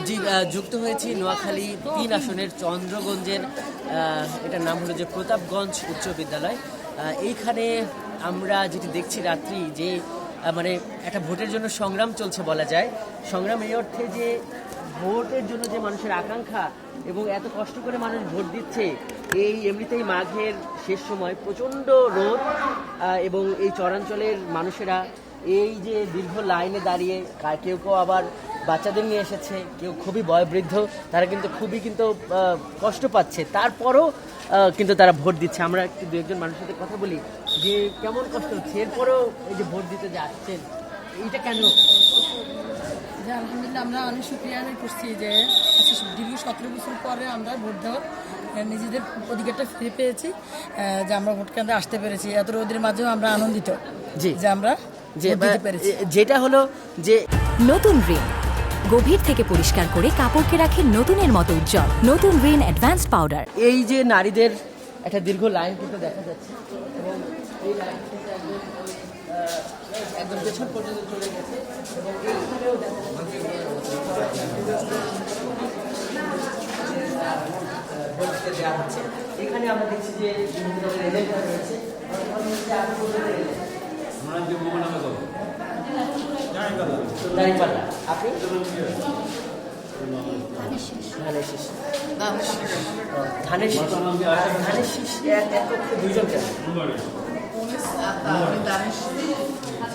জি, যুক্ত হয়েছি নোয়াখালী ৩ আসনের চন্দ্রগঞ্জের, এটার নাম হলো যে প্রতাপগঞ্জ উচ্চ বিদ্যালয়। এইখানে আমরা যেটি দেখছি রাত্রি যে মানে একটা ভোটের জন্য সংগ্রাম চলছে বলা যায়। সংগ্রাম এই অর্থে যে ভোটের জন্য যে মানুষের আকাঙ্ক্ষা এবং এত কষ্ট করে মানুষ ভোট দিচ্ছে, এই এমনিতেই মাঘের শেষ সময় প্রচণ্ড রোদ এবং এই চরাঞ্চলের মানুষেরা এই যে দীর্ঘ লাইনে দাঁড়িয়ে কেউ কেউ আবার বাচ্চাদের নিয়ে এসেছে, কেউ খুবই বয়োবৃদ্ধ, তারা খুবই কষ্ট পাচ্ছে, তারপরও কিন্তু তারা ভোট দিচ্ছে। আমরা একটু দু একজন মানুষের সাথে কথা বলি যে কেমন কষ্ট হচ্ছে, এরপরও এই যে ভোট দিতে যাচ্ছেন, এইটা কেন? আলহামদুলিল্লাহ, আমরা অনেক সুক্রিয়া আদায় করছি যে দীর্ঘ 17 বছর পরে আমরা ভোট দেওয়ার নিজেদের অধিকারটা ফিরে পেয়েছি, যে আমরা ভোট কেন্দ্রে আসতে পেরেছি। এত রোদের মাঝেও আমরা আনন্দিত যে আমরা যেটা হলো যে নতুন রিন গভীর থেকে পরিষ্কার করে কাপড়কে রাখে নতুনের মতো উজ্জ্বল। নতুন রিন অ্যাডভান্সড পাউডার। এই যে নারীদের একটা দীর্ঘ লাইন কিন্তু দেখা যাচ্ছে এবং এই লাইন থেকে একদম পেছন পর্যন্ত চলে গেছে এবং এইখানেও দেখা যাচ্ছে দেওয়া হচ্ছে। এখানে আমরা দেখছি যে বিভিন্ন ধরনের এজেন্টরা রয়েছে। আপনি ধানের শীষ এক পক্ষে দুইজন কেন?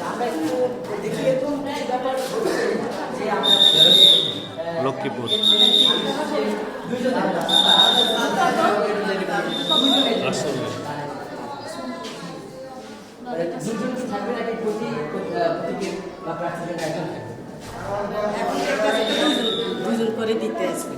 আমরা একটু দেখি এরকম কিছু ব্যাপার যে আমরা লক্ষ্মীপুর দুজন করে দিতে আসবে।